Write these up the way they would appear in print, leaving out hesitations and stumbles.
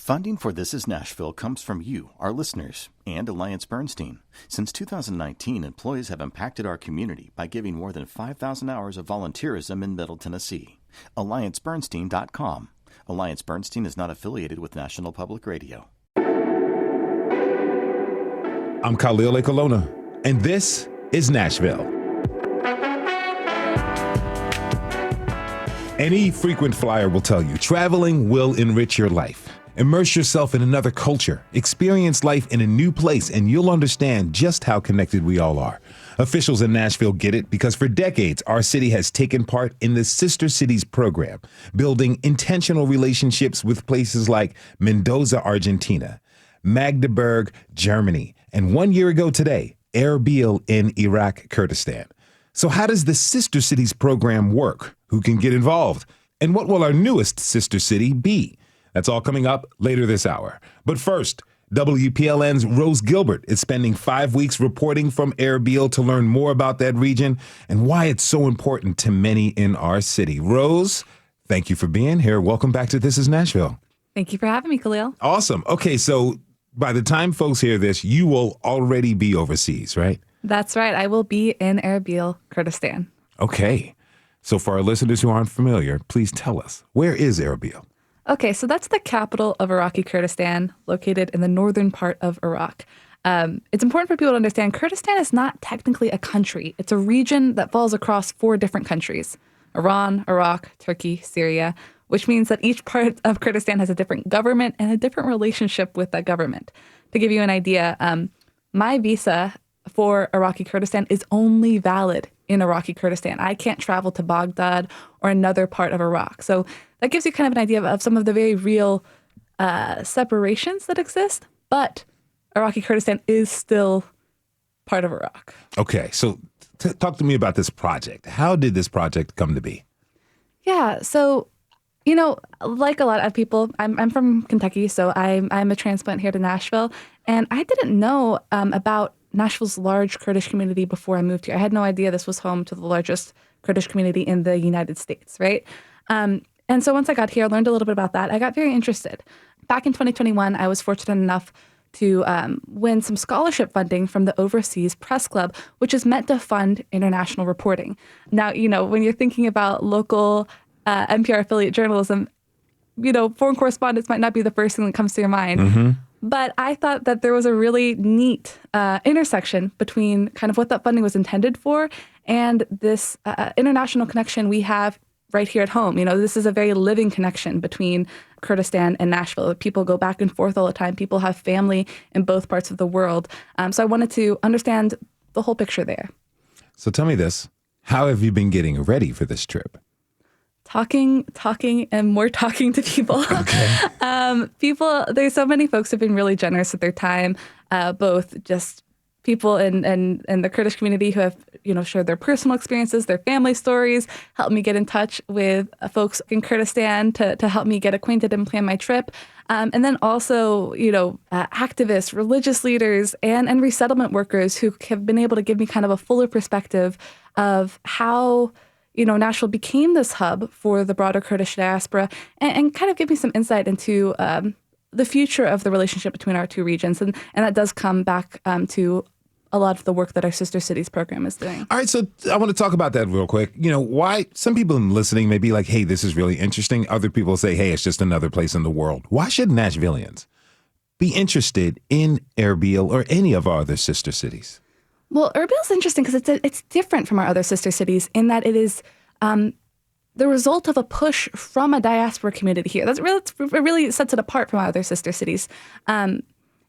Funding for This Is Nashville comes from you, our listeners, and Alliance Bernstein. Since 2019, employees have impacted our community by giving more than 5,000 hours of volunteerism in Middle Tennessee. AllianceBernstein.com. Alliance Bernstein is not affiliated with National Public Radio. I'm Khalil, and this is Nashville. Any frequent flyer will tell you traveling will enrich your life. Immerse yourself in another culture, experience life in a new place, and you'll understand just how connected we all are. Officials in Nashville get it because for decades, our city has taken part in the Sister Cities program, building intentional relationships with places like Mendoza, Argentina, Magdeburg, Germany, and 1 year ago today, Erbil in Iraq, Kurdistan. So how does the Sister Cities program work? Who can get involved? And what will our newest sister city be? That's all coming up later this hour. But first, WPLN's Rose Gilbert is spending 5 weeks reporting from Erbil to learn more about that region and why it's so important to many in our city. Rose, thank you for being here. Welcome back to This Is Nashville. Thank you for having me, Khalil. Awesome. Okay, so by the time folks hear this, you will already be overseas, right? That's right. I will be in Erbil, Kurdistan. Okay. So for our listeners who aren't familiar, please tell us, where is Erbil? Okay, so that's the capital of Iraqi Kurdistan, located in the northern part of Iraq. It's important for people to understand Kurdistan is not technically a country. It's a region that falls across 4 different countries: Iran, Iraq, Turkey, Syria, which means that each part of Kurdistan has a different government and a different relationship with that government. To give you an idea, my visa for Iraqi Kurdistan is only valid in Iraqi Kurdistan. I can't travel to Baghdad or another part of Iraq. So that gives you kind of an idea of some of the very real separations that exist. But Iraqi Kurdistan is still part of Iraq. Okay, so talk to me about this project. How did this project come to be? Yeah, so, you know, like a lot of people, I'm from Kentucky, so I'm a transplant here to Nashville. And I didn't know about Nashville's large Kurdish community before I moved here. I had no idea this was home to the largest Kurdish community in the United States, right? And so once I got here, I learned a little bit about that. I got very interested. Back in 2021, I was fortunate enough to win some scholarship funding from the Overseas Press Club, which is meant to fund international reporting. Now, you know, when you're thinking about local NPR affiliate journalism, you know, foreign correspondence might not be the first thing that comes to your mind. Mm-hmm. But I thought that there was a really neat intersection between kind of what that funding was intended for and this international connection we have right here at home. You know, this is a very living connection between Kurdistan and Nashville. People go back and forth all the time. People have family in both parts of the world. So I wanted to understand the whole picture there. So tell me this. How have you been getting ready for this trip? Talking, and more talking to people. Okay. There's so many folks who've been really generous with their time, both just people in the Kurdish community who have, you know, shared their personal experiences, their family stories, helped me get in touch with folks in Kurdistan to help me get acquainted and plan my trip. And then also, you know, activists, religious leaders, and resettlement workers who have been able to give me kind of a fuller perspective of how, you know, Nashville became this hub for the broader Kurdish diaspora and kind of give me some insight into the future of the relationship between our two regions. And that does come back to a lot of the work that our Sister Cities program is doing. All right, so I want to talk about that real quick. You know, why some people listening may be like, hey, this is really interesting. Other people say, hey, it's just another place in the world. Why should Nashvillians be interested in Erbil or any of our other sister cities? Well, Erbil's interesting because it's different from our other sister cities in that it is the result of a push from a diaspora community here. It really sets it apart from our other sister cities in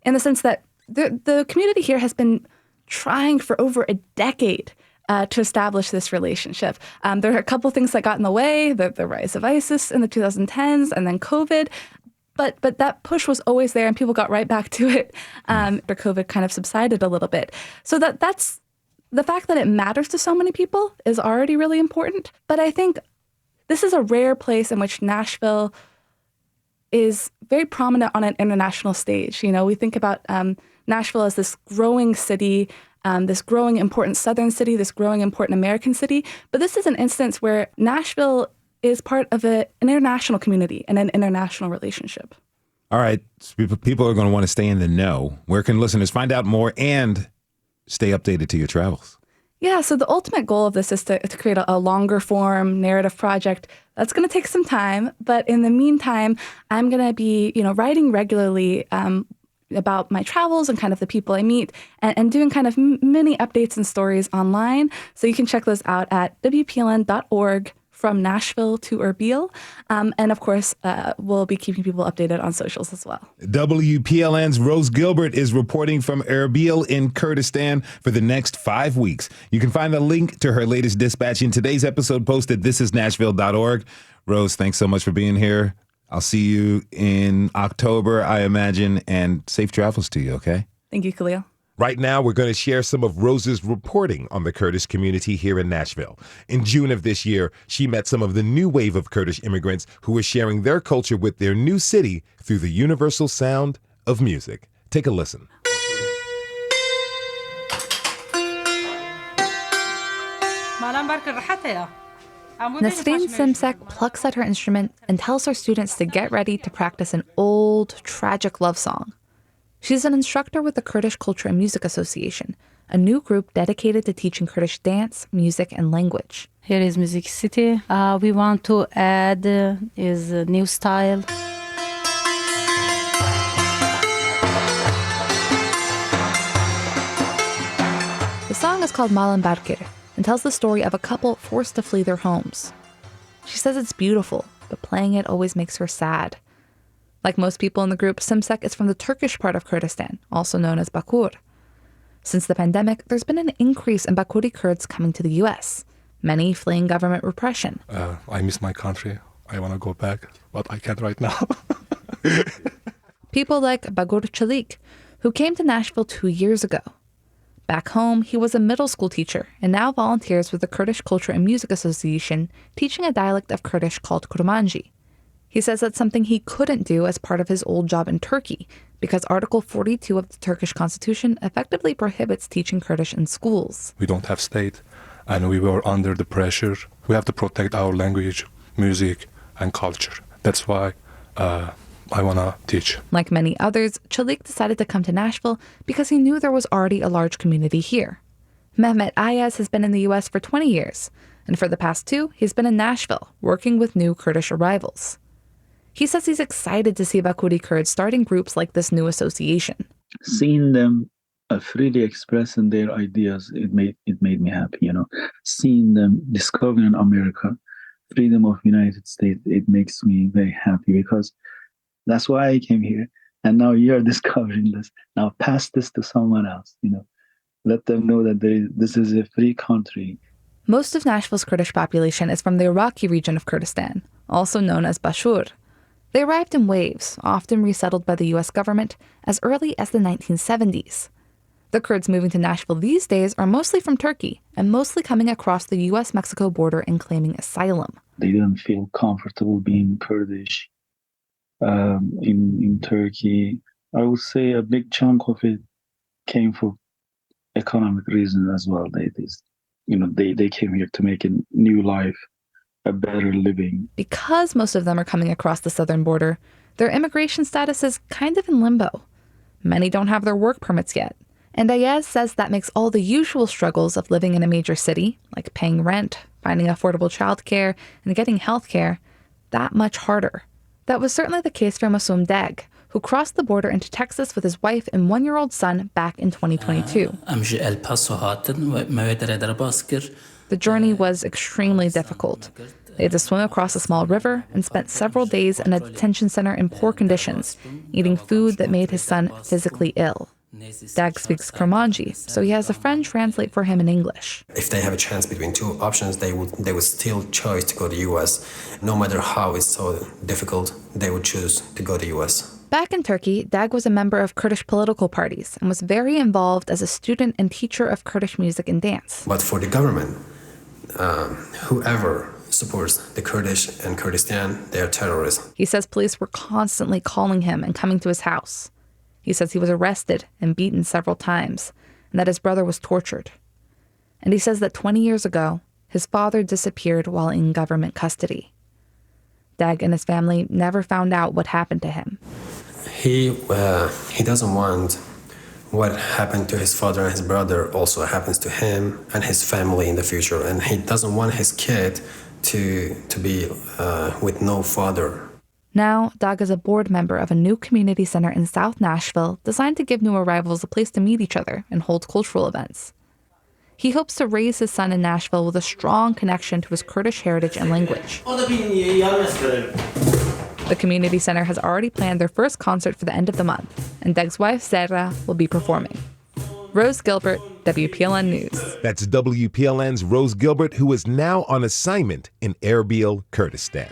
the sense that the community here has been trying for over a decade to establish this relationship. There are a couple things that got in the way, the rise of ISIS in the 2010s and then COVID. But that push was always there, and people got right back to it after COVID kind of subsided a little bit. So that's the fact that it matters to so many people is already really important. But I think this is a rare place in which Nashville is very prominent on an international stage. You know, we think about Nashville as this growing city, this growing important Southern city, this growing important American city. But this is an instance where Nashville is part of an international community and an international relationship. All right. People are going to want to stay in the know. Where can listeners find out more and stay updated to your travels? Yeah, so the ultimate goal of this is to create a longer form narrative project. That's going to take some time, but in the meantime, I'm going to be, writing regularly about my travels and kind of the people I meet and doing kind of mini updates and stories online. So you can check those out at WPLN.org from Nashville to Erbil. And of course, we'll be keeping people updated on socials as well. WPLN's Rose Gilbert is reporting from Erbil in Kurdistan for the next 5 weeks. You can find the link to her latest dispatch in today's episode post at thisisnashville.org. Rose, thanks so much for being here. I'll see you in October, I imagine, and safe travels to you, okay? Thank you, Khalil. Right now, we're going to share some of Rose's reporting on the Kurdish community here in Nashville. In June of this year, she met some of the new wave of Kurdish immigrants who are sharing their culture with their new city through the universal sound of music. Take a listen. Nawzad Simsek plucks at her instrument and tells her students to get ready to practice an old, tragic love song. She's an instructor with the Kurdish Culture and Music Association, a new group dedicated to teaching Kurdish dance, music, and language. Here is Music City. We want to add is a new style. The song is called Malam Barkir and tells the story of a couple forced to flee their homes. She says it's beautiful, but playing it always makes her sad. Like most people in the group, Simsek is from the Turkish part of Kurdistan, also known as Bakur. Since the pandemic, there's been an increase in Bakuri Kurds coming to the U.S., many fleeing government repression. I miss my country. I want to go back, but I can't right now. People like Bagur Chalik, who came to Nashville 2 years ago. Back home, he was a middle school teacher and now volunteers with the Kurdish Culture and Music Association, teaching a dialect of Kurdish called Kurmanji. He says that's something he couldn't do as part of his old job in Turkey because Article 42 of the Turkish constitution effectively prohibits teaching Kurdish in schools. We don't have state, and we were under the pressure. We have to protect our language, music, and culture. That's why I want to teach. Like many others, Chalik decided to come to Nashville because he knew there was already a large community here. Mehmet Ayaz has been in the U.S. for 20 years, and for the past 2, he's been in Nashville, working with new Kurdish arrivals. He says he's excited to see Bakuri Kurds starting groups like this new association. Seeing them freely expressing their ideas, it made me happy, Seeing them discovering America, freedom of United States, it makes me very happy because that's why I came here. And now you're discovering this. Now pass this to someone else, Let them know that this is a free country. Most of Nashville's Kurdish population is from the Iraqi region of Kurdistan, also known as Bashur. They arrived in waves, often resettled by the U.S. government, as early as the 1970s. The Kurds moving to Nashville these days are mostly from Turkey and mostly coming across the U.S.-Mexico border and claiming asylum. They didn't feel comfortable being Kurdish in Turkey. I would say a big chunk of it came for economic reasons as well. They came here to make a new life, a better living. Because most of them are coming across the southern border, their immigration status is kind of in limbo. Many don't have their work permits yet. And Ayaz says that makes all the usual struggles of living in a major city, like paying rent, finding affordable childcare, and getting health care, that much harder. That was certainly the case for Masum Dag, who crossed the border into Texas with his wife and 1-year-old son back in 2022. The journey was extremely difficult. They had to swim across a small river and spent several days in a detention center in poor conditions, eating food that made his son physically ill. Dag speaks Kurmanji, so he has a friend translate for him in English. If they have a chance between two options, they would still choose to go to the U.S. No matter how it's so difficult, they would choose to go to the U.S. Back in Turkey, Dag was a member of Kurdish political parties and was very involved as a student and teacher of Kurdish music and dance. But for the government, whoever supports the Kurdish and Kurdistan, they are terrorists. He says police were constantly calling him and coming to his house. He says he was arrested and beaten several times, and that his brother was tortured. And he says that 20 years ago, his father disappeared while in government custody. Dag and his family never found out what happened to him. He doesn't want what happened to his father and his brother also happens to him and his family in the future, and he doesn't want his kid to be with no father. Now, Doug is a board member of a new community center in South Nashville designed to give new arrivals a place to meet each other and hold cultural events. He hopes to raise his son in Nashville with a strong connection to his Kurdish heritage and language. The community center has already planned their first concert for the end of the month, and Doug's wife, Sarah, will be performing. Rose Gilbert, WPLN News. That's WPLN's Rose Gilbert, who is now on assignment in Erbil, Kurdistan.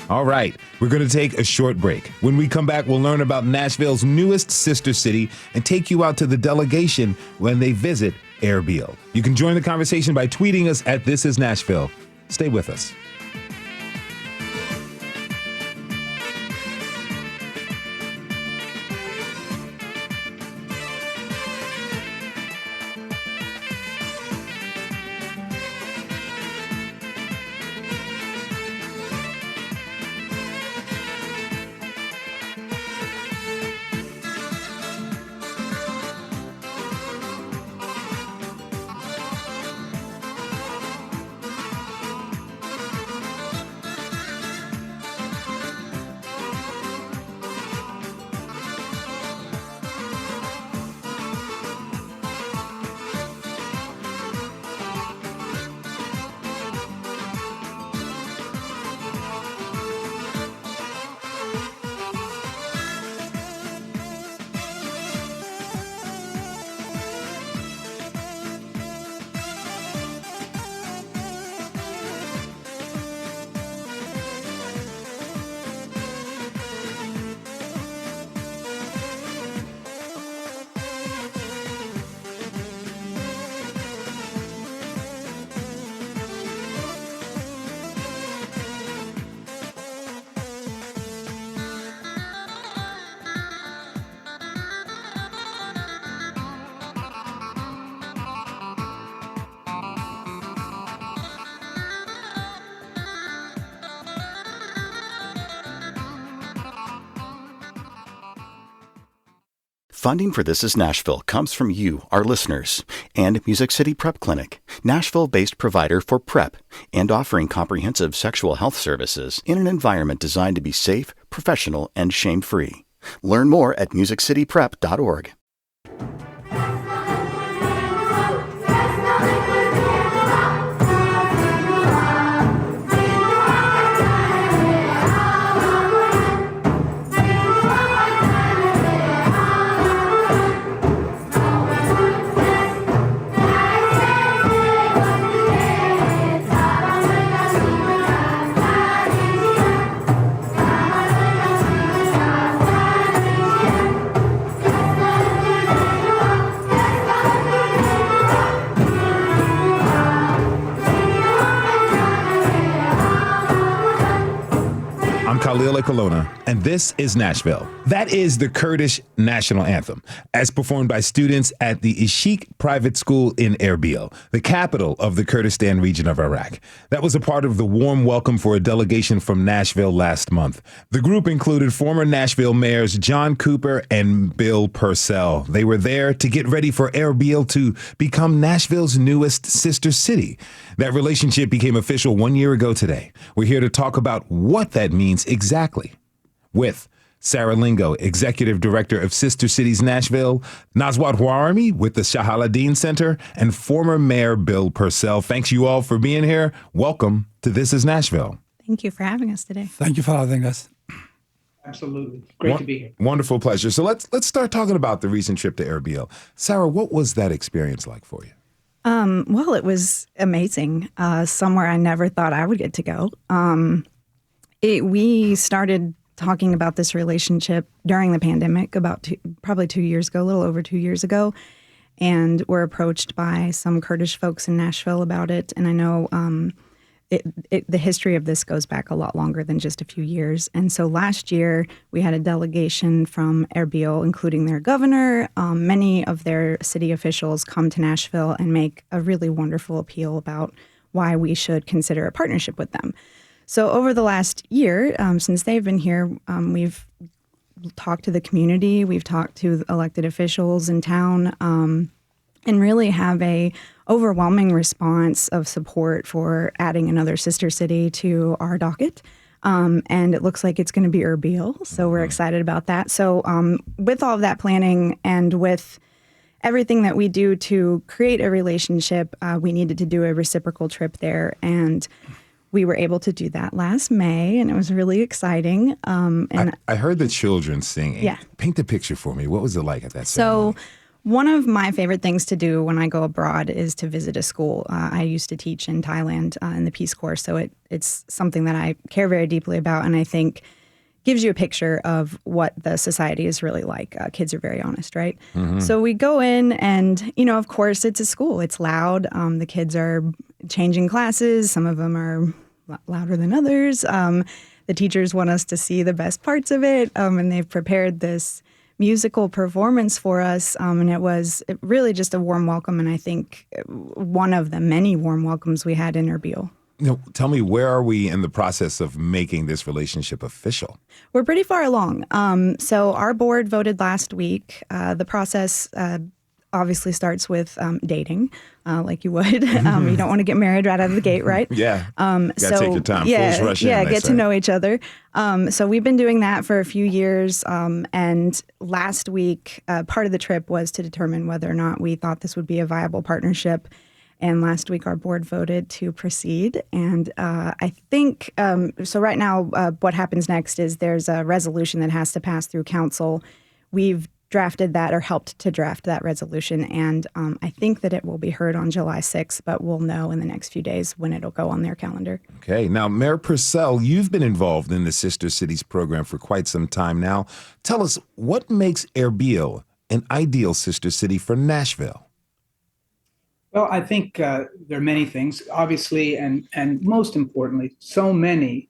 All right, we're going to take a short break. When we come back, we'll learn about Nashville's newest sister city and take you out to the delegation when they visit Erbil. You can join the conversation by tweeting us at This Is Nashville. Stay with us. Funding for This Is Nashville comes from you, our listeners, and Music City Prep Clinic, Nashville-based provider for PrEP and offering comprehensive sexual health services in an environment designed to be safe, professional, and shame-free. Learn more at musiccityprep.org. Khalil, and this is Nashville. That is the Kurdish national anthem, as performed by students at the Ishik Private School in Erbil, the capital of the Kurdistan Region of Iraq. That was a part of the warm welcome for a delegation from Nashville last month. The group included former Nashville mayors John Cooper and Bill Purcell. They were there to get ready for Erbil to become Nashville's newest sister city. That relationship became official 1 year ago today. We're here to talk about what that means exactly with Sarah Lingo, Executive Director of Sister Cities Nashville, Nawzad Hawrami with the Salahadeen Center, and former Mayor Bill Purcell. Thanks you all for being here. Welcome to This Is Nashville. Thank you for having us today. Thank you for having us. Absolutely. Great to be here. Wonderful pleasure. So let's start talking about the recent trip to Erbil. Sarah, what was that experience like for you? Well, it was amazing. Somewhere I never thought I would get to go. We started talking about this relationship during the pandemic about probably 2 years ago, a little over 2 years ago, and were approached by some Kurdish folks in Nashville about it. And I know the history of this goes back a lot longer than just a few years. And so last year, we had a delegation from Erbil, including their governor. Many of their city officials come to Nashville and make a really wonderful appeal about why we should consider a partnership with them. So over the last year, since they've been here, we've talked to the community, we've talked to elected officials in town, and really have a overwhelming response of support for adding another sister city to our docket. And it looks like it's going to be Erbil, so we're excited about that. So with all of that planning and with everything that we do to create a relationship, we needed to do a reciprocal trip there, and we were able to do that last May, and it was really exciting. And I heard the children singing. Yeah. Paint the picture for me. What was it like at that So ceremony? one of my favorite things to do when I go abroad is to visit a school. I used to teach in Thailand in the Peace Corps, so it's something that I care very deeply about, and I think gives you a picture of what the society is really like. Kids are very honest, right? So we go in and, of course, it's a school. It's loud. The kids are changing classes. Some of them are louder than others. The teachers want us to see the best parts of it, and they've prepared this musical performance for us, and it was really just a warm welcome, and I think one of the many warm welcomes we had in Erbil. Tell me, where are we in the process of making this relationship official? We're pretty far along. So our board voted last week. The process obviously starts with dating, like you would. You don't want to get married right out of the gate, right? Yeah. Gotta take your time. Yeah, Fools rush in, they get say. to know each other. So we've been doing that for a few years. And last week, part of the trip was to determine whether or not we thought this would be a viable partnership. And last week, our board voted to proceed. And I think, so right now, what happens next is there's a resolution that has to pass through council. We've drafted that or helped to draft that resolution. And I think that it will be heard on July 6th, but we'll know in the next few days when it'll go on their calendar. Okay. Now, Mayor Purcell, you've been involved in the Sister Cities program for quite some time now. Tell us, what makes Erbil an ideal sister city for Nashville? Well, I think there are many things, obviously, and most importantly, so many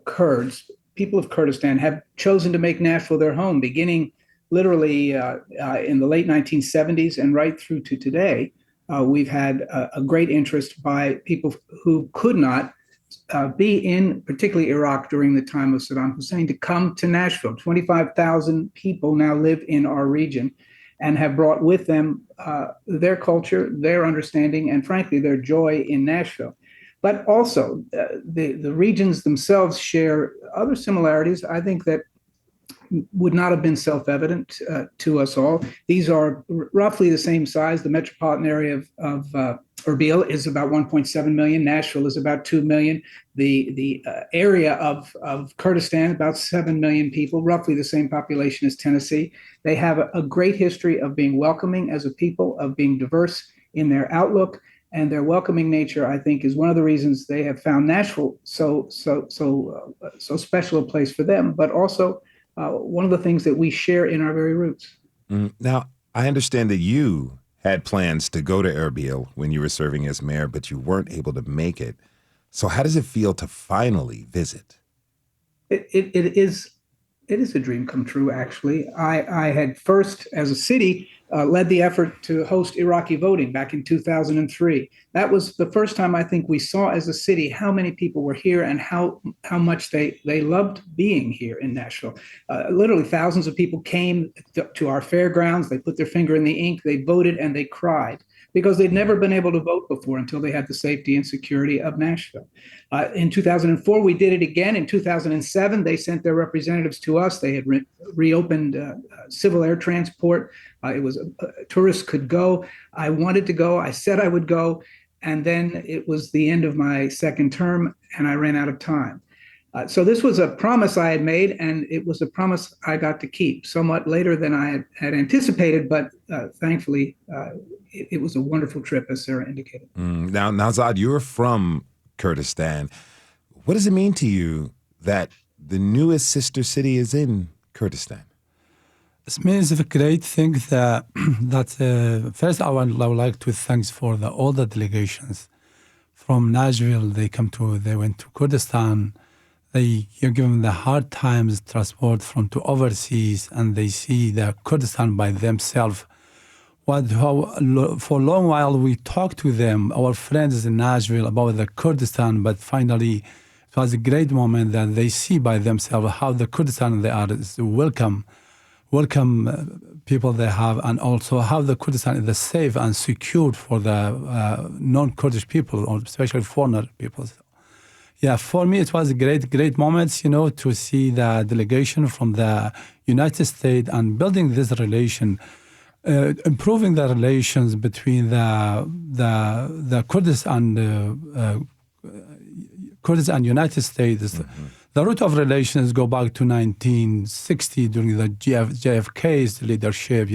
Kurds, people of Kurdistan, have chosen to make Nashville their home, beginning literally in the late 1970s and right through to today. We've had a great interest by people who could not be in, particularly Iraq during the time of Saddam Hussein, to come to Nashville. 25,000 people now live in our region and have brought with them their culture, their understanding, and frankly, their joy in Nashville. But also, the regions themselves share other similarities, I think, that would not have been self-evident to us all. These are roughly the same size. The metropolitan area of Erbil is about 1.7 million. Nashville is about 2 million. The area of Kurdistan, about 7 million people, roughly the same population as Tennessee. They have a great history of being welcoming as a people, of being diverse in their outlook, and their welcoming nature, I think, is one of the reasons they have found Nashville so special a place for them, but also one of the things that we share in our very roots. Now, I understand that you had plans to go to Erbil when you were serving as mayor, but you weren't able to make it. So how does it feel to finally visit? It is a dream come true, actually. I had first, as a city, led the effort to host Iraqi voting back in 2003. That was the first time I think we saw as a city how many people were here and how much they loved being here in Nashville. Literally thousands of people came to our fairgrounds. They put their finger in the ink, they voted, and they cried because they'd never been able to vote before until they had the safety and security of Nashville. In 2004, we did it again. In 2007, they sent their representatives to us. They had reopened civil air transport. It was tourists could go. I wanted to go. I said I would go. And then it was the end of my second term, and I ran out of time. So this was a promise I had made, and it was a promise I got to keep somewhat later than I had anticipated, but thankfully, it was a wonderful trip, as Sarah indicated. Now, Nawzad, you're from Kurdistan. What does it mean to you that the newest sister city is in Kurdistan? It means a great thing that first I would like to thank for all the delegations from Nashville. They went to Kurdistan. You give them the hard times transport from to overseas, and they see the Kurdistan by themselves. For a long while we talked to them, our friends in Nashville, about the Kurdistan, but finally it It was a great moment that they see by themselves how the Kurdistan they are is welcome people they have, and also how the Kurdistan is safe and secure for the non-Kurdish people, or especially foreigner people. Yeah, for me it was a great moment, to see the delegation from the United States and building this relation, improving the relations between the Kurds and United States. Mm-hmm. The root of relations go back to 1960 during the JFK's leadership,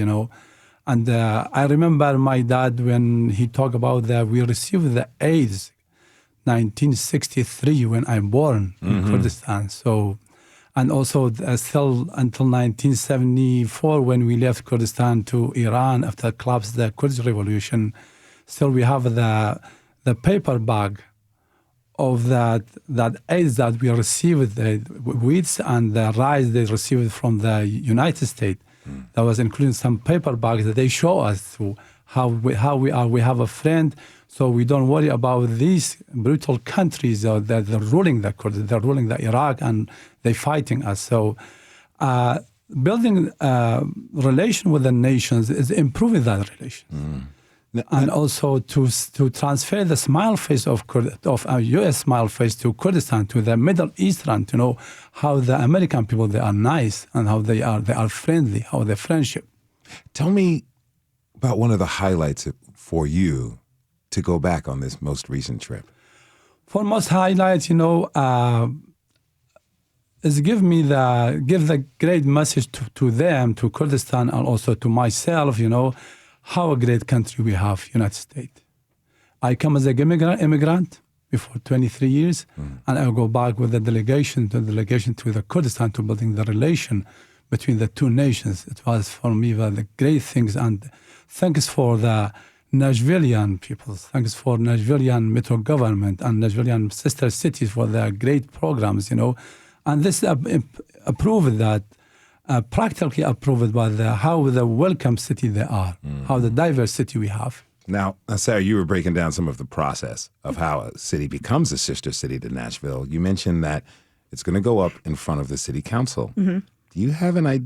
And I remember my dad when he talked about that we received the AIDS 1963 when I'm born in Kurdistan. So, and also still until 1974 when we left Kurdistan to Iran after the collapse of the Kurdish revolution, still we have the paper bag of that aid that we received, the wheat and the rice they received from the United States. That was including some paper bags that they show us to how we are. We have a friend, so we don't worry about these brutal countries that they're ruling the Kurds, they're ruling the Iraq, and they're fighting us. So building relation with the nations is improving that relation. And also to transfer the smile face of a U.S. smile face to Kurdistan, to the Middle Eastern, to know how the American people, they are nice and how they are friendly, how they're friendship. Tell me about one of the highlights for you to go back on this most recent trip. For most highlights, is give the great message to them, to Kurdistan, and also to myself, how a great country we have, United States. I come as an immigrant before 23 years, and I'll go back with the delegation to the Kurdistan to building the relation between the two nations. It was for me the great things, and thanks for the Nashvilleian people, thanks for Nashvilleian metro government and Nashvilleian sister cities for their great programs, and this approved that. Practically approved by how the welcome city they are, how the diverse city we have. Now, Sarah, you were breaking down some of the process of how a city becomes a sister city to Nashville. You mentioned that it's going to go up in front of the city council. Mm-hmm. Do you have an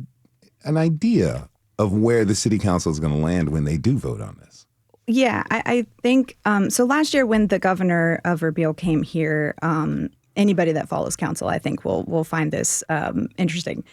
idea of where the city council is going to land when they do vote on this? Yeah, I think, so last year when the governor of Erbil came here, anybody that follows council, I think will find this interesting.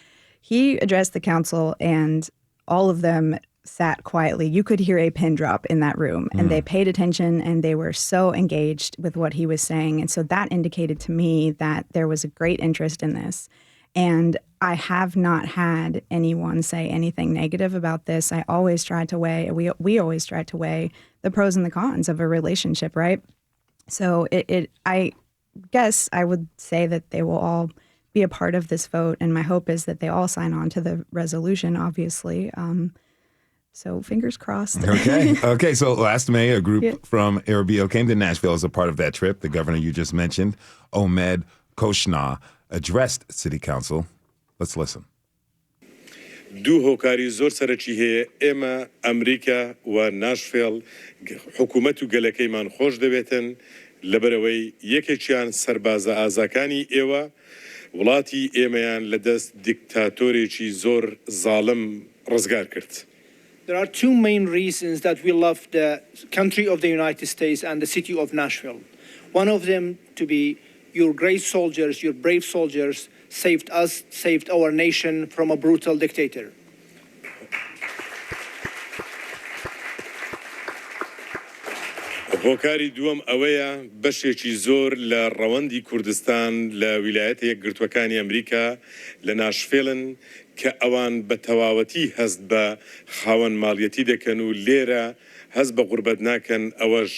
He addressed the council, and all of them sat quietly. You could hear a pin drop in that room, and they paid attention, and they were so engaged with what he was saying. And so that indicated to me that there was a great interest in this. And I have not had anyone say anything negative about this. I always try to weigh, we always try to weigh the pros and the cons of a relationship, right? So I guess I would say that they will all be a part of this vote, and my hope is that they all sign on to the resolution, obviously. So fingers crossed. Okay. So last May, a group from Erbil came to Nashville as a part of that trip. The governor you just mentioned, Omed Koshna, addressed City Council. Let's listen. دوو هۆکاری زۆر سەرەکی هەیە ئێمە ئەمریکا و ناشڤیل حکوومەت و گەلەکەیمان خۆش دەبێتن لەبەرەوەی یەکێکیان سەربازە ئازاکانی ئێوە وڵاتی ئێمەیان لەدەست دیکتاتۆرێکی زۆر زاڵم ڕزگار کرد. There are two main reasons that we love the country of the United States and the city of Nashville. One of them to be your great soldiers, your brave soldiers, saved us, saved our nation from a brutal dictator. هۆکاری دووەم ئەوەیە بەشێکی زۆر لە ڕەوەندی کوردستان لە ویلایەتە یەکگرتووەکانی ئەمریکا لە ناشڤیلن کە ئەوان بە تەواوەتی هەست بە خاوەن ماڵیەتی دەکەن و لێرە هەست بە غوربەت ناکەن ئەوەش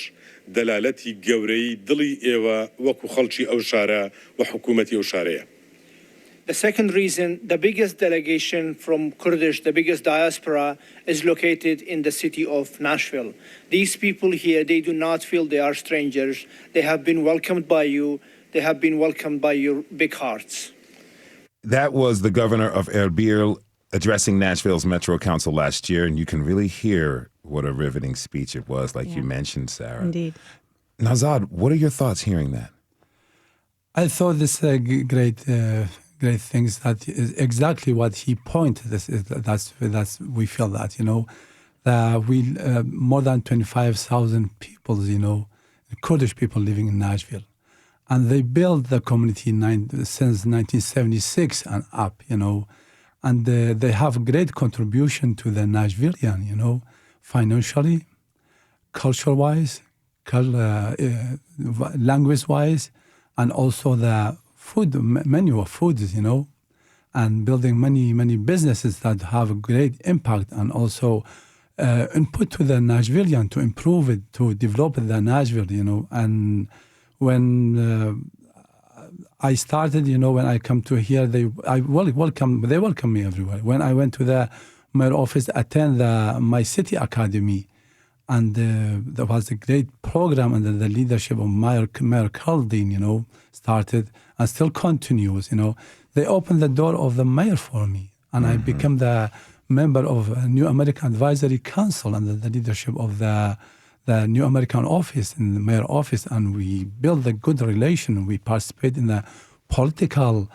دەلالەتی گەورەی دڵی ئێوە وەکو خەڵکی ئەو شارە و حکوومەتی ئەو شارەیە. The second reason, the biggest delegation from Kurdish, the biggest diaspora, is located in the city of Nashville. These people here, they do not feel they are strangers. They have been welcomed by you. They have been welcomed by your big hearts. That was the governor of Erbil addressing Nashville's Metro Council last year, and you can really hear what a riveting speech it was, like you mentioned, Sarah. Indeed. Nawzad, what are your thoughts hearing that? I thought this great things that is exactly what he pointed. That's we feel that that we more than 25,000 people Kurdish people living in Nashville, and they built the community since 1976 and up, and they have great contribution to the Nashvilleian, financially, culture-wise, language-wise, and also the food menu of foods, and building many businesses that have a great impact and also input to the Nashvilleian to improve it, to develop the Nashville, and when I started, when I come to here, they welcome me everywhere. When I went to the mayor office, attend my city academy, and there was a great program under the leadership of Mayor Khalil, started and still continues. They opened the door of the mayor for me, and I became the member of a New American Advisory Council under the leadership of the New American office in the mayor office, and we built a good relation. We participate in the political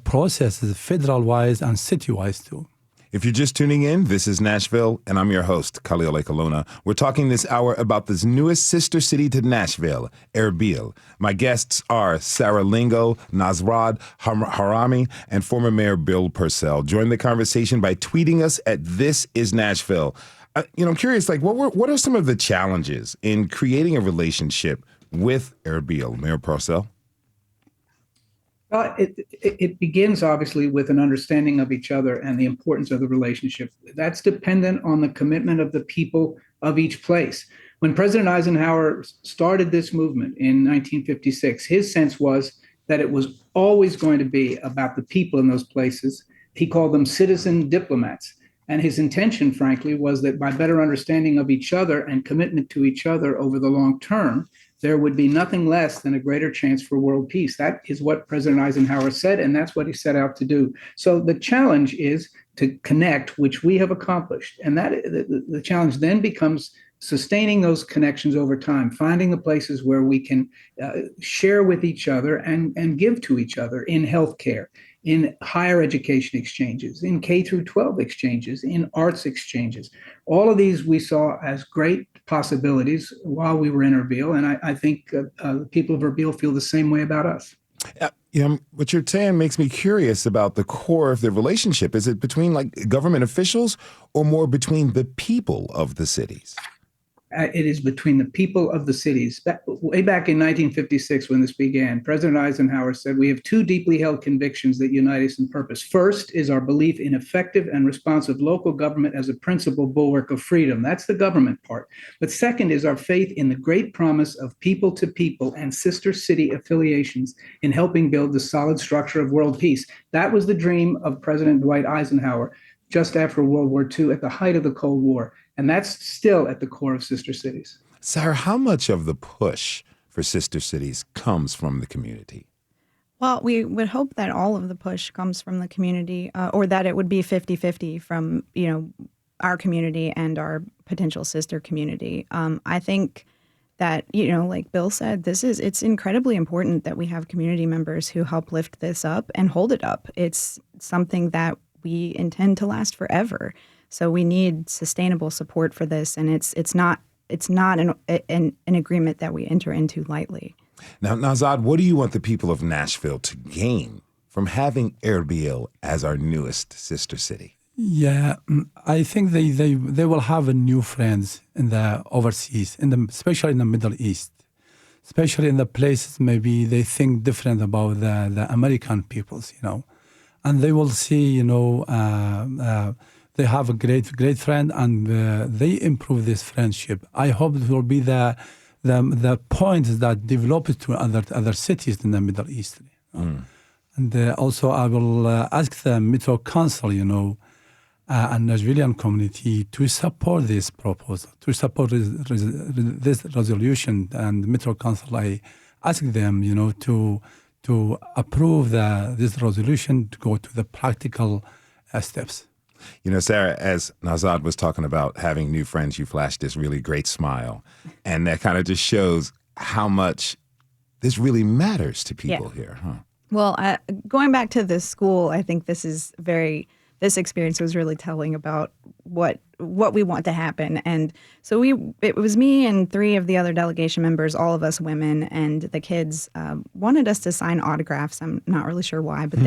processes, federal-wise and city-wise too. If you're just tuning in, this is Nashville, and I'm your host, Khalil. We're talking this hour about this newest sister city to Nashville, Erbil. My guests are Sarah Lingo, Nawzad, Hawrami, and former Mayor Bill Purcell. Join the conversation by tweeting us at This Is Nashville. I'm curious, what are some of the challenges in creating a relationship with Erbil, Mayor Purcell? It begins, obviously, with an understanding of each other and the importance of the relationship. That's dependent on the commitment of the people of each place. When President Eisenhower started this movement in 1956, his sense was that it was always going to be about the people in those places. He called them citizen diplomats. And his intention, frankly, was that by better understanding of each other and commitment to each other over the long term, there would be nothing less than a greater chance for world peace. That is what President Eisenhower said, and that's what he set out to do. So the challenge is to connect, which we have accomplished. And that the challenge then becomes sustaining those connections over time, finding the places where we can share with each other and give to each other in healthcare, in higher education exchanges, in K through 12 exchanges, in arts exchanges. All of these we saw as great possibilities while we were in Erbil, and I think the people of Erbil feel the same way about us. What you're saying makes me curious about the core of the relationship. Is it between government officials or more between the people of the cities? It is between the people of the cities. Way back in 1956, when this began, President Eisenhower said, "We have two deeply held convictions that unite us in purpose. First is our belief in effective and responsive local government as a principal bulwark of freedom." That's the government part. But second is our faith in the great promise of people to people and sister city affiliations in helping build the solid structure of world peace. That was the dream of President Dwight Eisenhower just after World War II, at the height of the Cold War. And that's still at the core of Sister Cities. Sarah, how much of the push for Sister Cities comes from the community? Well, we would hope that all of the push comes from the community, or that it would be 50-50 from, our community and our potential sister community. I think that, like Bill said, it's incredibly important that we have community members who help lift this up and hold it up. It's something that we intend to last forever. So we need sustainable support for this, and it's not an agreement that we enter into lightly. Now, Nawzad, what do you want the people of Nashville to gain from having Erbil as our newest sister city? Yeah, I think they will have new friends in the overseas, especially in the Middle East, especially in the places maybe they think different about the American peoples, and they will see, they have a great friend, and they improve this friendship. I hope it will be the point that develops to other cities in the Middle East. And also I will ask the Metro Council, and Nashvilleian community to support this proposal, to support this resolution. And Metro Council, I ask them, to approve this resolution to go to the practical steps. Sarah, as Nawzad was talking about having new friends, you flashed this really great smile. And that kind of just shows how much this really matters to people here, huh? Well, going back to the school, I think this experience was really telling about what we want to happen. And so it was me and 3 of the other delegation members, all of us women, and the kids wanted us to sign autographs. I'm not really sure why, but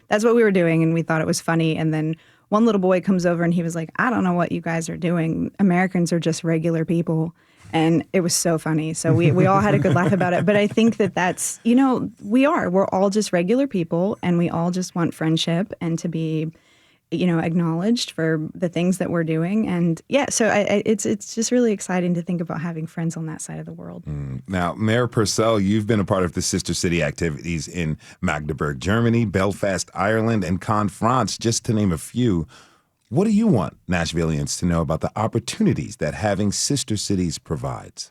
that's what we were doing, and we thought it was funny. And then one little boy comes over and he was like, I don't know what you guys are doing. Americans are just regular people. And it was so funny. So we all had a good laugh about it. But I think that's, we're all just regular people, and we all just want friendship and to be, acknowledged for the things that we're doing. And so it's just really exciting to think about having friends on that side of the world. Now, Mayor Purcell, you've been a part of the Sister City activities in Magdeburg, Germany, Belfast, Ireland, and Cannes, France, just to name a few. What do you want Nashvillians to know about the opportunities that having sister cities provides?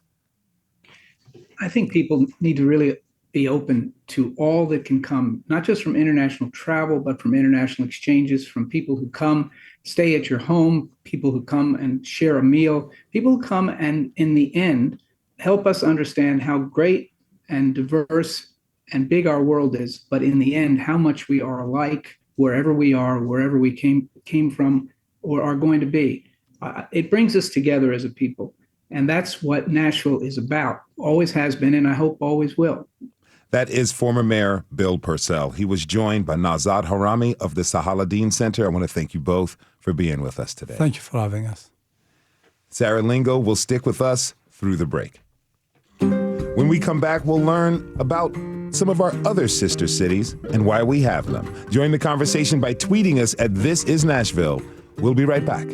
I think people need to really be open to all that can come, not just from international travel, but from international exchanges, from people who come stay at your home, people who come and share a meal, people who come and in the end help us understand how great and diverse and big our world is, but in the end, how much we are alike wherever we are, wherever we came from or are going to be. It brings us together as a people. And that's what Nashville is about, always has been, and I hope always will. That is former Mayor Bill Purcell. He was joined by Nawzad Hawrami of the Salahadeen Center. I want to thank you both for being with us today. Thank you for having us. Sarah Lingo will stick with us through the break. When we come back, we'll learn about some of our other sister cities and why we have them. Join the conversation by tweeting us at This Is Nashville. We'll be right back.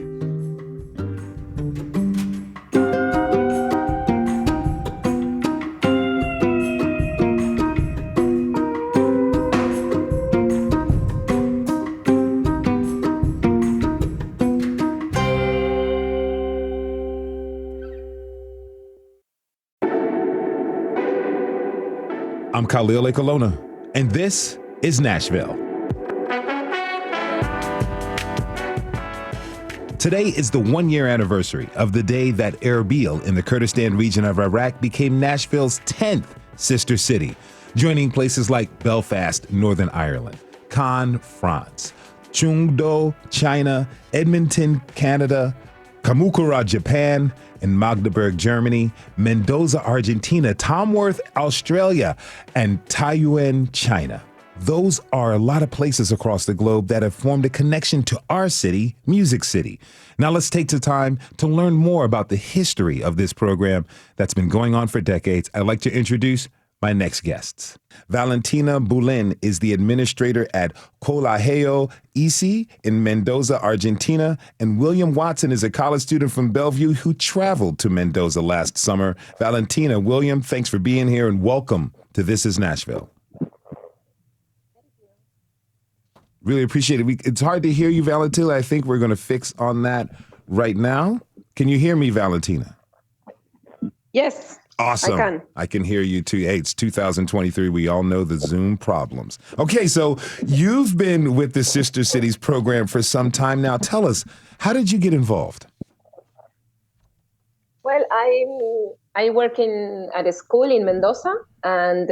I'm Khalil, and this is Nashville. Today is the 1-year anniversary of the day that Erbil in the Kurdistan region of Iraq became Nashville's 10th sister city, joining places like Belfast, Northern Ireland, Cannes, France, Chengdu, China, Edmonton, Canada, Kamakura, Japan, and Magdeburg, Germany, Mendoza, Argentina, Tamworth, Australia, and Taiyuan, China. Those are a lot of places across the globe that have formed a connection to our city, Music City. Now let's take the time to learn more about the history of this program that's been going on for decades. I'd like to introduce my next guests. Valentina Boulin is the administrator at Colegio ICEI in Mendoza, Argentina, and William Watson is a college student from Bellevue who traveled to Mendoza last summer. Valentina, William, thanks for being here and welcome to This Is Nashville. Really appreciate it. It's hard to hear you, Valentina. I think we're going to fix on that right now. Can you hear me, Valentina? Yes. Awesome. I can hear you too. Hey, it's 2023. We all know the Zoom problems. Okay, so you've been with the Sister Cities program for some time now. Tell us, how did you get involved? Well, I work at a school in Mendoza, and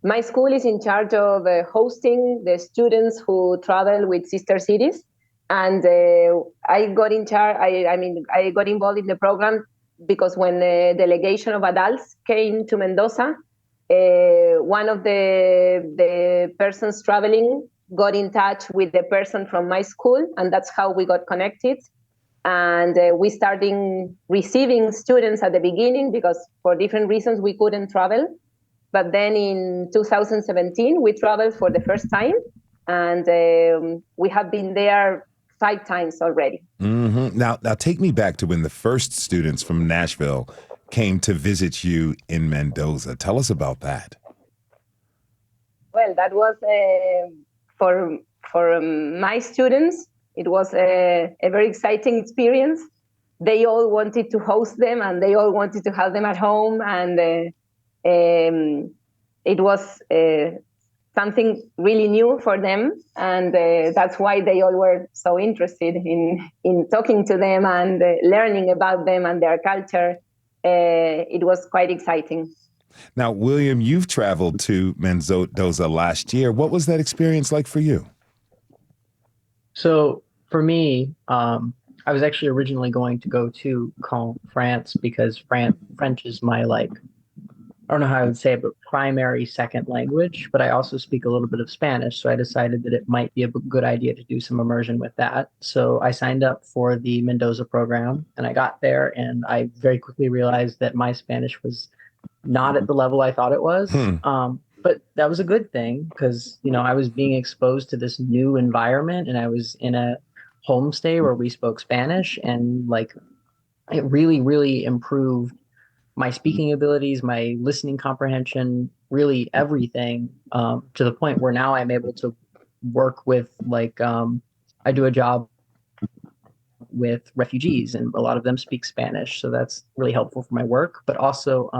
my school is in charge of hosting the students who travel with Sister Cities. And I got in charge. I got involved in the program because when the delegation of adults came to Mendoza, one of the persons traveling got in touch with the person from my school, and that's how we got connected. And we started receiving students at the beginning because for different reasons we couldn't travel. But then in 2017, we traveled for the first time, and we have been there 5 times already. Mm-hmm. Now take me back to when the first students from Nashville came to visit you in Mendoza. Tell us about that. Well, that was for my students. It was a very exciting experience. They all wanted to host them, and they all wanted to have them at home, and it was something really new for them, and that's why they all were so interested in talking to them and learning about them and their culture. It was quite exciting. Now, William, you've traveled to Mendoza last year. What was that experience like for you? So for me, I was actually originally going to go to Caen, France, because French is my, like, I don't know how I would say it, but primary second language. But I also speak a little bit of Spanish. So I decided that it might be a good idea to do some immersion with that. So I signed up for the Mendoza program, and I got there, and I very quickly realized that my Spanish was not at the level I thought it was. But that was a good thing because, you know, I was being exposed to this new environment, and I was in a homestay where we spoke Spanish, and like it really, really improved my speaking abilities, my listening comprehension, really everything, to the point where now I'm able to work with like, I do a job with refugees, and a lot of them speak Spanish. So that's really helpful for my work. But also,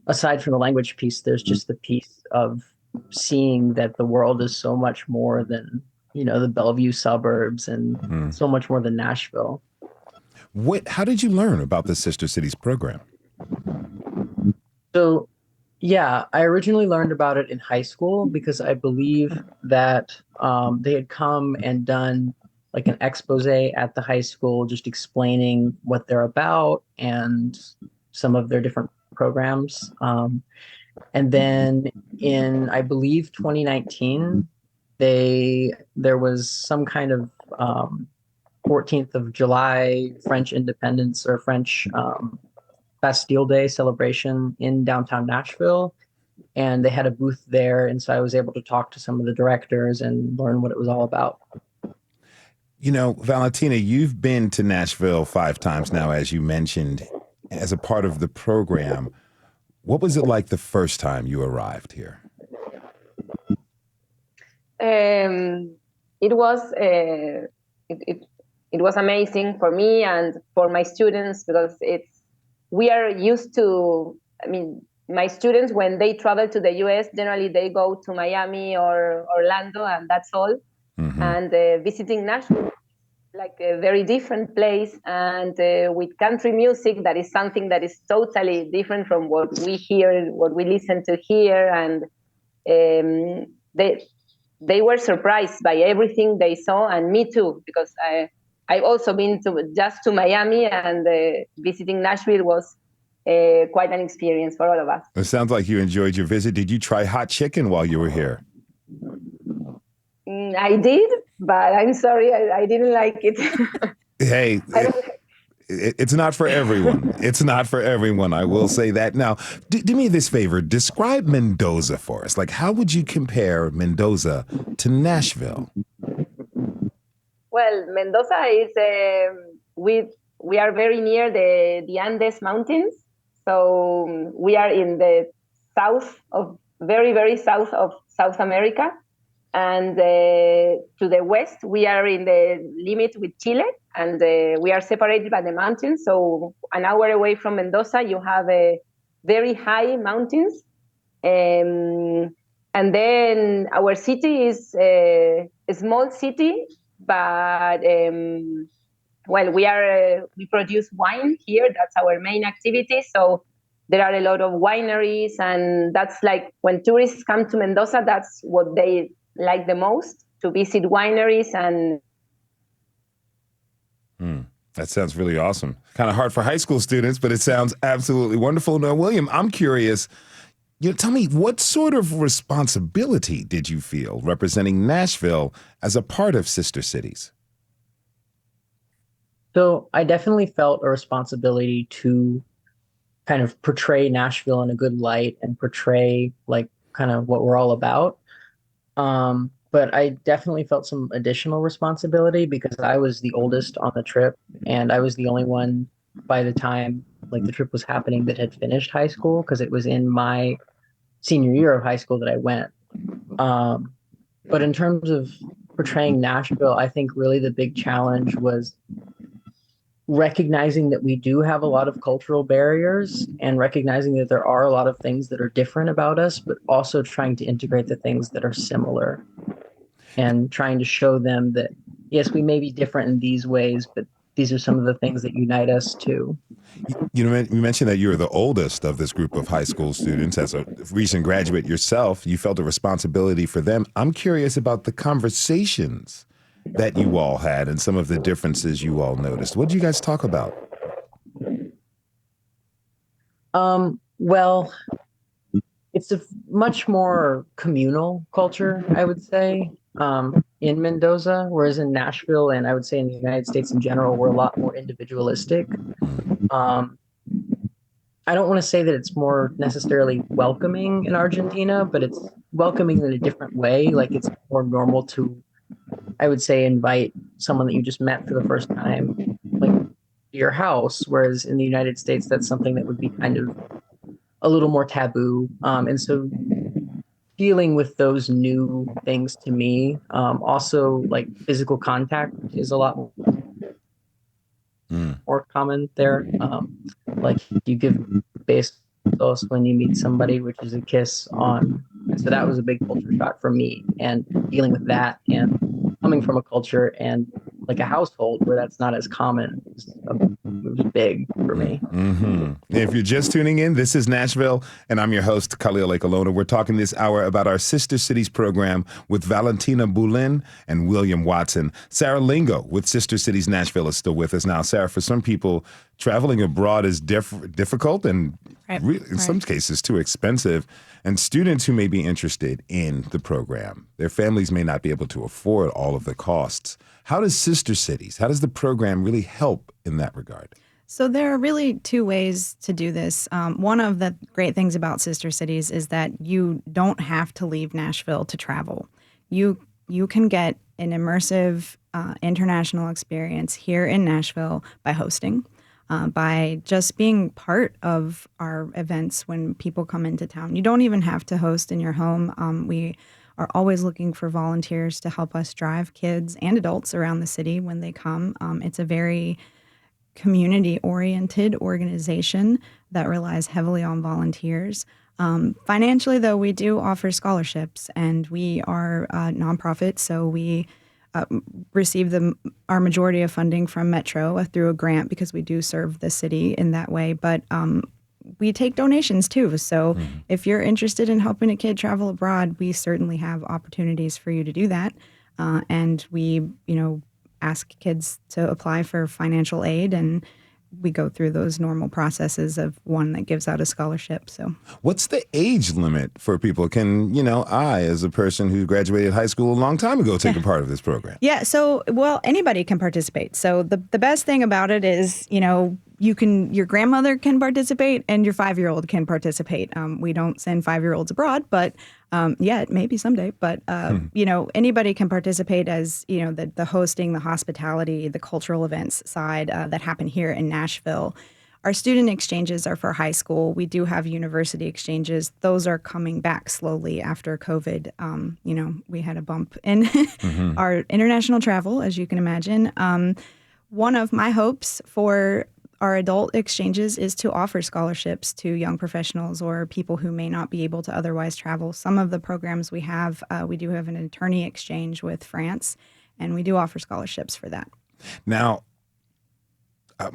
aside from the language piece, there's just the piece of seeing that the world is so much more than, you know, the Bellevue suburbs and so much more than Nashville. How did you learn about the Sister Cities program? So, yeah, I originally learned about it in high school because I believe that they had come and done like an expose at the high school, just explaining what they're about and some of their different programs. And then in, I believe, 2019, there was some kind of 14th of July French independence or French Bastille Day celebration in downtown Nashville. And they had a booth there. And so I was able to talk to some of the directors and learn what it was all about. You know, Valentina, you've been to Nashville 5 times now, as you mentioned, as a part of the program. What was it like the first time you arrived here? It was it was amazing for me and for my students because we are used to. I mean, my students, when they travel to the U.S., generally they go to Miami or Orlando, and that's all. Mm-hmm. And visiting Nashville, like a very different place, and with country music, that is something that is totally different from what we hear, what we listen to here, and they were surprised by everything they saw, and me too, because I've also been to Miami, and visiting Nashville was quite an experience for all of us. It sounds like you enjoyed your visit. Did you try hot chicken while you were here? I did, but I'm sorry, I didn't like it. Hey, it's not for everyone. It's not for everyone. I will say that. Now, do me this favor. Describe Mendoza for us. Like, how would you compare Mendoza to Nashville? Well, Mendoza is we are very near the Andes Mountains. So we are in the very, very south of South America. And to the west, we are in the limit with Chile, and we are separated by the mountains. So an hour away from Mendoza, you have very high mountains. And then our city is a small city, but well, we produce wine here. That's our main activity. So there are a lot of wineries, and that's like when tourists come to Mendoza, that's what they like the most, to visit wineries. And that sounds really awesome. Kind of hard for high school students, but it sounds absolutely wonderful. Now, William, I'm curious, tell me, what sort of responsibility did you feel representing Nashville as a part of Sister Cities? So I definitely felt a responsibility to kind of portray Nashville in a good light and portray like kind of what we're all about. But I definitely felt some additional responsibility because I was the oldest on the trip, and I was the only one by the time like the trip was happening that had finished high school, because it was in my senior year of high school that I went. But in terms of portraying Nashville, I think really the big challenge was recognizing that we do have a lot of cultural barriers, and recognizing that there are a lot of things that are different about us, but also trying to integrate the things that are similar and trying to show them that, yes, we may be different in these ways, but these are some of the things that unite us too. You know, you mentioned that you were the oldest of this group of high school students. As a recent graduate yourself, you felt a responsibility for them. I'm curious about the conversations that you all had and some of the differences you all noticed. What did you guys talk about? Well, it's a much more communal culture, I would say, in Mendoza, whereas in Nashville and I would say in the United States in general, we're a lot more individualistic. I don't want to say that it's more necessarily welcoming in Argentina, but it's welcoming in a different way. Like it's more normal to, I would say, invite someone that you just met for the first time, like to your house, whereas in the United States, that's something that would be kind of a little more taboo. And so dealing with those new things to me, also like physical contact is a lot more common there. Like you give besos when you meet somebody, which is a kiss on. And so that was a big culture shock for me, and dealing with that and coming from a culture and like a household where that's not as common. It was big for me. Mm-hmm. If you're just tuning in, this is Nashville, and I'm your host, Khalil. We're talking this hour about our Sister Cities program with Valentina Boulin and William Watson. Sarah Lingo with Sister Cities Nashville is still with us now. Sarah, for some people, traveling abroad is difficult and in some cases too expensive. And students who may be interested in the program, their families may not be able to afford all of the costs. How does Sister Cities, how does the program really help in that regard? So there are really two ways to do this. One of the great things about Sister Cities is that you don't have to leave Nashville to travel. You can get an immersive international experience here in Nashville by hosting, by just being part of our events when people come into town. You don't even have to host in your home. We are always looking for volunteers to help us drive kids and adults around the city when they come. It's a very community-oriented organization that relies heavily on volunteers. Financially, though, we do offer scholarships, and we are a nonprofit, so we receive our majority of funding from Metro through a grant because we do serve the city in that way. But we take donations too. So if you're interested in helping a kid travel abroad, we certainly have opportunities for you to do that. And we, ask kids to apply for financial aid, and we go through those normal processes of one that gives out a scholarship. So what's the age limit for people? Can, I, as a person who graduated high school a long time ago, take a part of this program? Yeah. So, anybody can participate. So the best thing about it is, your grandmother can participate and your 5-year-old can participate. We don't send 5-year-olds abroad, but maybe someday. But, anybody can participate as, the hosting, the hospitality, the cultural events side that happen here in Nashville. Our student exchanges are for high school. We do have university exchanges. Those are coming back slowly after COVID. We had a bump in our international travel, as you can imagine. One of my hopes for our adult exchanges is to offer scholarships to young professionals or people who may not be able to otherwise travel. Some of the programs we do have an attorney exchange with France, and we do offer scholarships for that. Now,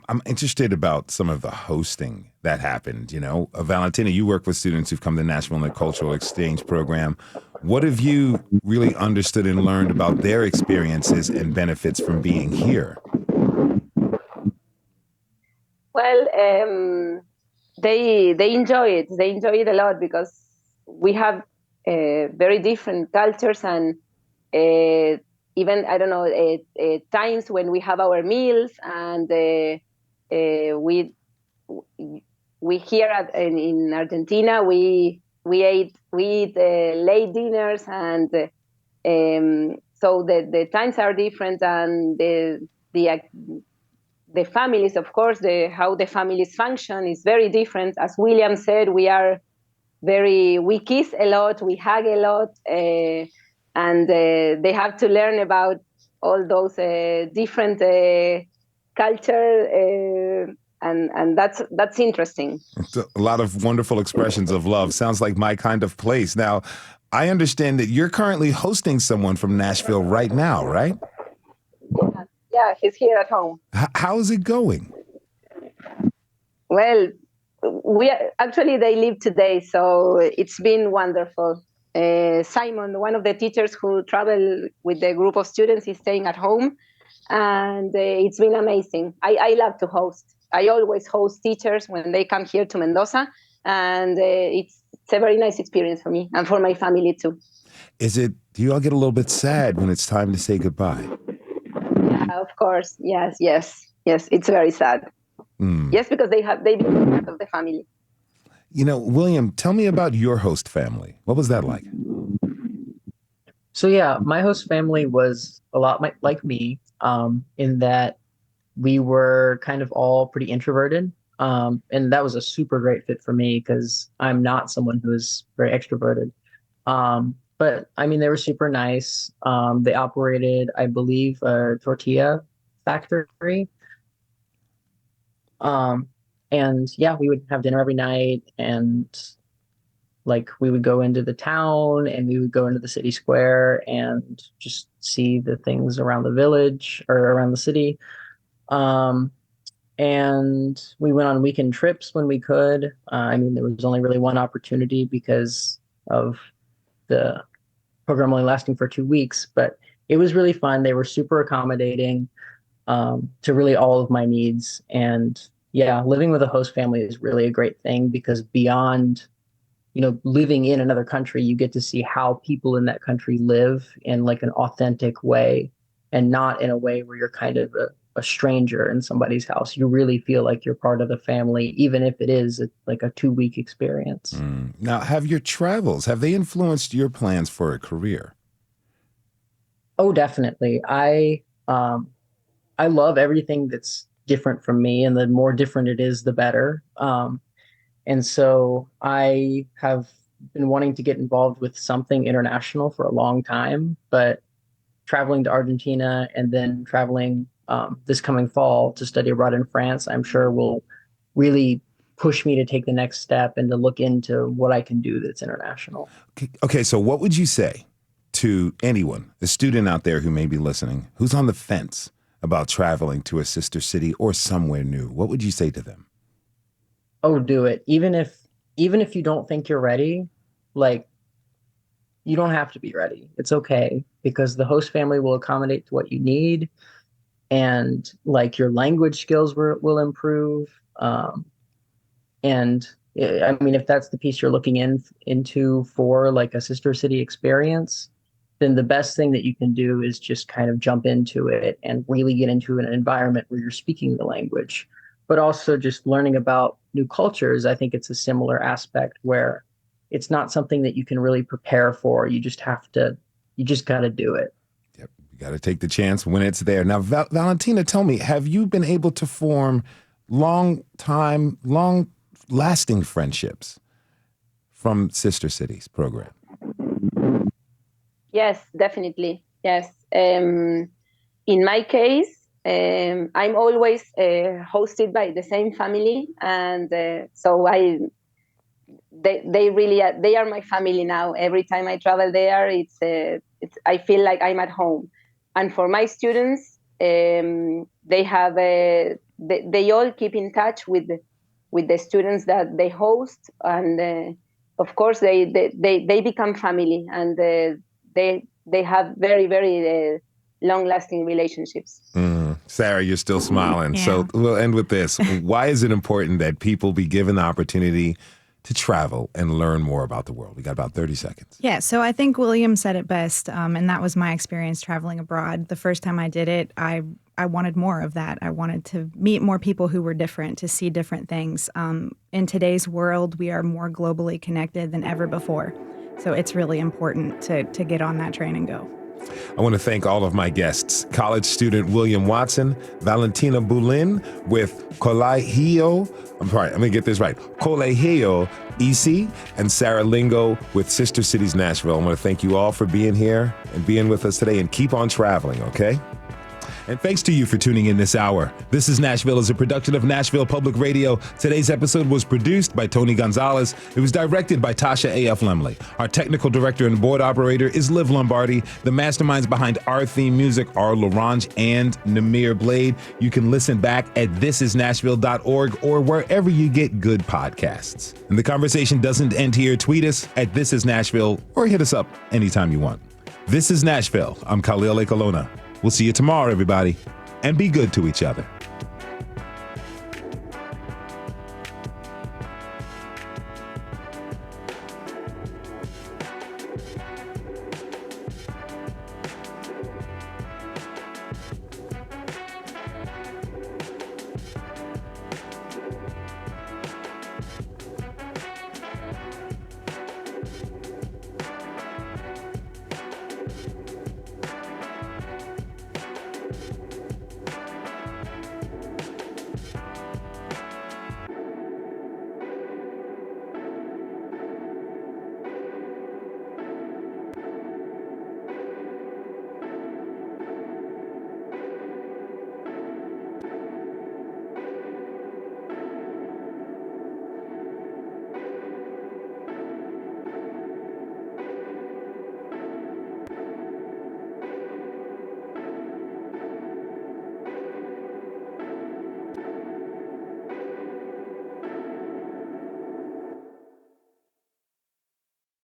I'm interested about some of the hosting that happened. Valentina, you work with students who've come to Nashville in the cultural exchange program. What have you really understood and learned about their experiences and benefits from being here? Well, they enjoy it. They enjoy it a lot because we have very different cultures and even, times when we have our meals and we here in Argentina, we eat late dinners and so the times are different and the families, of course, how the families function is very different. As William said, we kiss a lot, we hug a lot, and they have to learn about all those different culture, and that's interesting. It's a lot of wonderful expressions of love. Sounds like my kind of place. Now, I understand that you're currently hosting someone from Nashville right now, right? Yeah, he's here at home. How is it going? Well, actually they leave today, so it's been wonderful. Simon, one of the teachers who travel with the group of students, is staying at home, and it's been amazing. I love to host. I always host teachers when they come here to Mendoza, and it's a very nice experience for me and for my family too. Do you all get a little bit sad when it's time to say goodbye? Yeah, of course. Yes. It's very sad. Yes, because they become part of the family. William, tell me about your host family. What was that like? So yeah, my host family was a lot like me, in that we were kind of all pretty introverted. And that was a super great fit for me because I'm not someone who is very extroverted. But I mean, they were super nice. They operated, I believe, a tortilla factory. And yeah, we would have dinner every night, and like we would go into the town and we would go into the city square and just see the things around the village or around the city. And we went on weekend trips when we could. I mean, there was only really one opportunity because of the program only lasting for 2 weeks, but it was really fun. They were super accommodating to really all of my needs. And yeah, living with a host family is really a great thing because beyond, living in another country, you get to see how people in that country live in like an authentic way and not in a way where you're kind of a stranger in somebody's house. You really feel like you're part of the family, even if it is like a 2-week experience. Now, have your travels, have they influenced your plans for a career? Oh, definitely. I love everything that's different from me, and the more different it is, the better. And so I have been wanting to get involved with something international for a long time, but traveling to Argentina and then traveling this coming fall to study abroad in France, I'm sure will really push me to take the next step and to look into what I can do that's international. Okay, so what would you say to anyone, a student out there who may be listening, who's on the fence about traveling to a sister city or somewhere new? What would you say to them? Oh, do it. Even if you don't think you're ready, like, you don't have to be ready. It's okay, because the host family will accommodate to what you need, and like your language skills will improve. And I mean, if that's the piece you're looking into for like a sister city experience, then the best thing that you can do is just kind of jump into it and really get into an environment where you're speaking the language, but also just learning about new cultures. I think it's a similar aspect where it's not something that you can really prepare for. You just got to do it. Yep. You got to take the chance when it's there. Now, Valentina, tell me, have you been able to form long-lasting friendships from Sister Cities program? Yes, definitely. Yes. In my case, I'm always hosted by the same family, and so they are my family now. Every time I travel there, I feel like I'm at home. And for my students, they all keep in touch with the students that they host, and of course they become family, and they have very, very long-lasting relationships. Sarah, you're still smiling. Yeah. So we'll end with this. Why is it important that people be given the opportunity to travel and learn more about the world? We got about 30 seconds. Yeah, so I think William said it best, and that was my experience traveling abroad. The first time I did it, I wanted more of that. I wanted to meet more people who were different, to see different things. In today's world, we are more globally connected than ever before. So it's really important to get on that train and go. I want to thank all of my guests: college student William Watson, Valentina Boulin with Colegio, I'm going to get this right, Colegio EC, and Sarah Lingo with Sister Cities Nashville. I want to thank you all for being here and being with us today, and keep on traveling, okay? And thanks to you for tuning in this hour. This is Nashville is a production of Nashville Public Radio. Today's episode was produced by Tony Gonzalez. It was directed by Tasha A.F. Lemley. Our technical director and board operator is Liv Lombardi. The masterminds behind our theme music are LaRange and Namir Blade. You can listen back at thisisnashville.org or wherever you get good podcasts. And the conversation doesn't end here. Tweet us at thisisnashville or hit us up anytime you want. This is Nashville. I'm Khalil Ekalona. We'll see you tomorrow, everybody, and be good to each other.